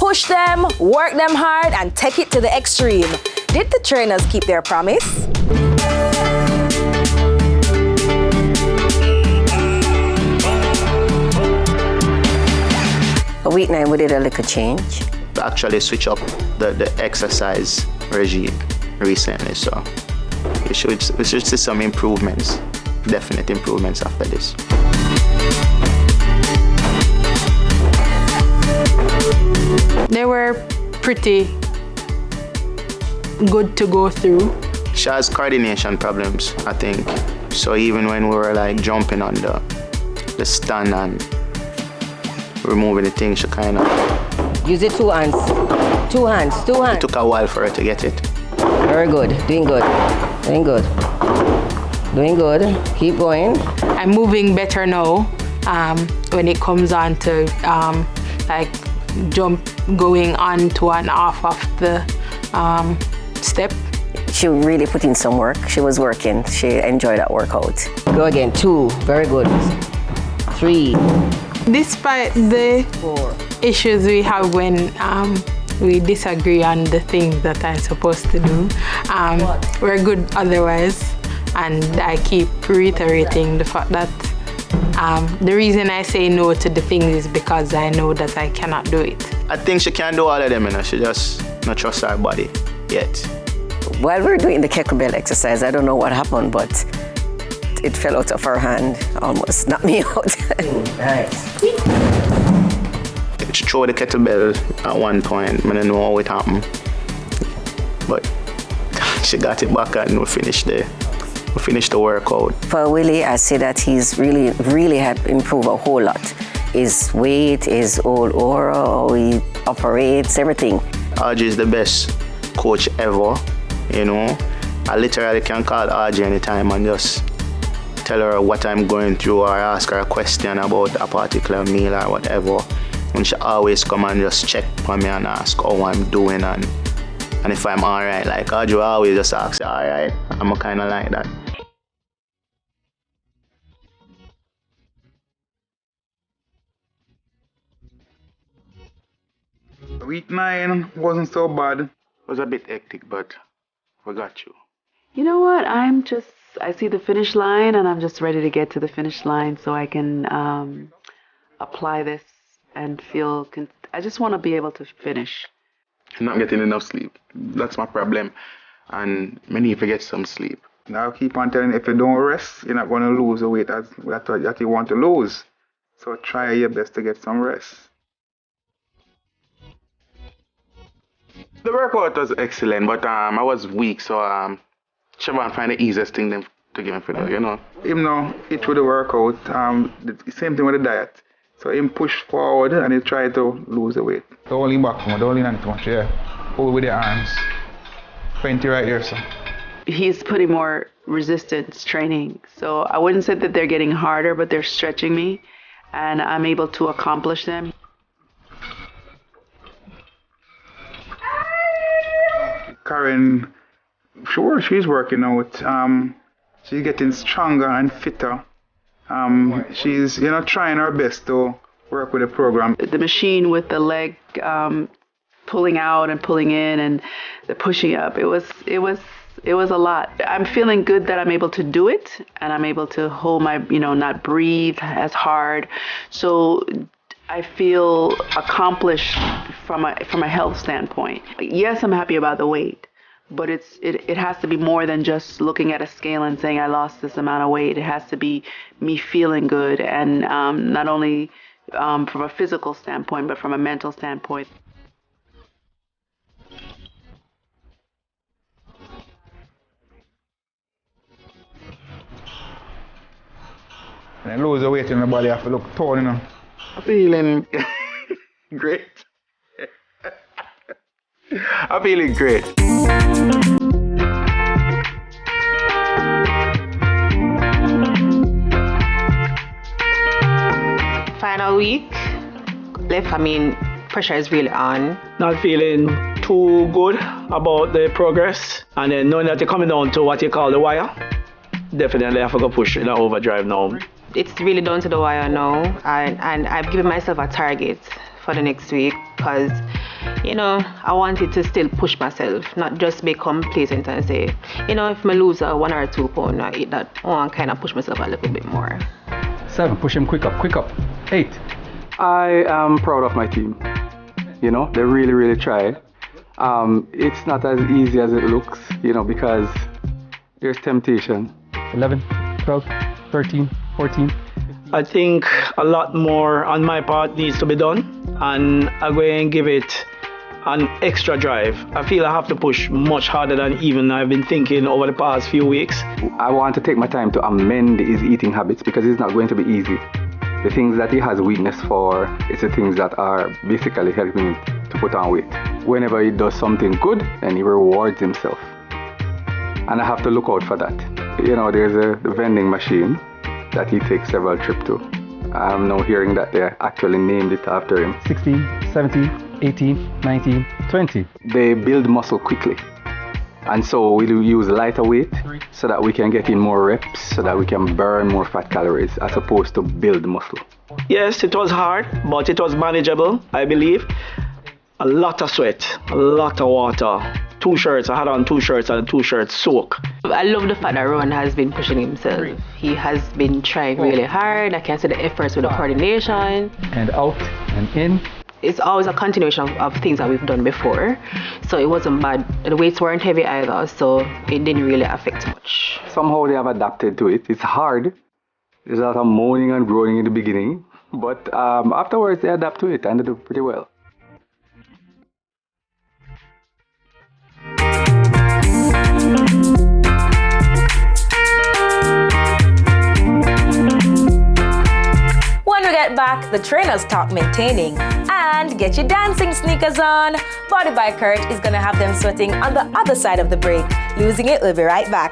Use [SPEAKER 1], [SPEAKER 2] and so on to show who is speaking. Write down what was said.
[SPEAKER 1] push them, work them hard, and take it to the extreme. Did the trainers keep their promise?
[SPEAKER 2] A week 9, we did a little change.
[SPEAKER 3] Actually switch up the exercise regime recently, so we should see some improvements, definite improvements after this.
[SPEAKER 4] They were pretty good to go through.
[SPEAKER 3] She has coordination problems, I think. So even when we were like jumping on the stand and removing the thing, she kind of...
[SPEAKER 2] Use it 2 hands. 2 hands, 2 hands.
[SPEAKER 3] It took a while for her to get it.
[SPEAKER 2] Very good, doing good, doing good. Doing good, keep going.
[SPEAKER 4] I'm moving better now when it comes on to like going on to and off of the step.
[SPEAKER 2] She really put in some work. She was working. She enjoyed that workout. Go again, 2, very good. 3.
[SPEAKER 4] Despite the
[SPEAKER 2] 4.
[SPEAKER 4] issues we have when we disagree on the things that I'm supposed to do, we're good otherwise. And I keep reiterating the fact that the reason I say no to the things is because I know that I cannot do it.
[SPEAKER 3] I think she can do all of them, you know. She just not trust her body yet.
[SPEAKER 2] While we were doing the kettlebell exercise, I don't know what happened, but it fell out of her hand, almost knocked me out. Nice.
[SPEAKER 3] She threw the kettlebell at one point. I don't know how it happened, but she got it back and we finished the workout. For
[SPEAKER 2] Willie, I say that he's really had improved a whole lot. His weight, his whole aura, how he operates, everything.
[SPEAKER 3] RJ is the best coach ever, you know. I literally can call RJ anytime and just tell her what I'm going through or ask her a question about a particular meal or whatever. And she always come and just check for me and ask how I'm doing and if I'm alright. Like RJ always just asks, alright. I'm kind of like that.
[SPEAKER 5] Week 9 wasn't so bad.
[SPEAKER 3] It was a bit hectic, but we got you.
[SPEAKER 6] You know what? I see the finish line and I'm just ready to get to the finish line so I can apply this and feel, I just want to be able to finish.
[SPEAKER 5] Not getting enough sleep. That's my problem. And many need to get some sleep. Now keep on telling you, if you don't rest, you're not going to lose the weight that you want to lose. So try your best to get some rest. The workout was excellent, but I was weak, so Siobhan find the easiest thing to give him for that, you know. Even though he through the workout, the same thing with the diet. So him push forward and he try to lose the weight. Don't lean back, don't lean on too much, yeah. Hold with your arms. 20 right here, so.
[SPEAKER 6] He's putting more resistance training. So I wouldn't say that they're getting harder, but they're stretching me and I'm able to accomplish them.
[SPEAKER 5] Karen, sure, she's working out. She's getting stronger and fitter. She's, trying her best to work with the program.
[SPEAKER 6] The machine with the leg pulling out and pulling in and the pushing up, it was a lot. I'm feeling good that I'm able to do it and I'm able to hold my, not breathe as hard. So I feel accomplished from a health standpoint. Yes, I'm happy about the weight, but it has to be more than just looking at a scale and saying I lost this amount of weight. It has to be me feeling good, and not only from a physical standpoint, but from a mental standpoint.
[SPEAKER 5] And then lose the weight in the body, I have to look tall, I'm
[SPEAKER 3] feeling great. I'm feeling great.
[SPEAKER 7] Final week left, pressure is really on.
[SPEAKER 8] Not feeling too good about the progress, and then knowing that you're coming down to what you call the wire, definitely have to go push in the overdrive now.
[SPEAKER 7] It's really down to the wire now, and I've given myself a target for the next week because I wanted to still push myself, not just be complacent and say, if I lose 1 or 2 pounds, I eat that, and kind of push myself a little bit more.
[SPEAKER 9] 7, push him quick up. 8. I am proud of my team. They really, really tried. It's not as easy as it looks, because there's temptation. 11, 12, 13, 14.
[SPEAKER 8] I think a lot more on my part needs to be done, and I'm going to give it an extra drive. I feel I have to push much harder than even I've been thinking over the past few weeks.
[SPEAKER 9] I want to take my time to amend his eating habits because it's not going to be easy. The things that he has weakness for is the things that are basically helping him to put on weight. Whenever he does something good, then he rewards himself. And I have to look out for that. There's a vending machine that he takes several trips to. I'm now hearing that they actually named it after him. 16, 17, 18, 19, 20. They build muscle quickly. And so we'll use lighter weight so that we can get in more reps, so that we can burn more fat calories as opposed to build muscle.
[SPEAKER 8] Yes, it was hard, but it was manageable, I believe. A lot of sweat, a lot of water. 2 shirts, I had on 2 shirts and 2 shirts soak.
[SPEAKER 7] I love the fact that Ron has been pushing himself. He has been trying really hard. I can see the efforts with the coordination.
[SPEAKER 9] And out and in.
[SPEAKER 7] It's always a continuation of things that we've done before. So it wasn't bad. The weights weren't heavy either, so it didn't really affect much.
[SPEAKER 9] Somehow they have adapted to it. It's hard. There's a lot of moaning and groaning in the beginning. But afterwards they adapt to it and they do pretty well.
[SPEAKER 1] When we get back, the trainers talk maintaining. And get your dancing sneakers on. Body by Kurt is going to have them sweating on the other side of the break. Losing it, we'll be right back.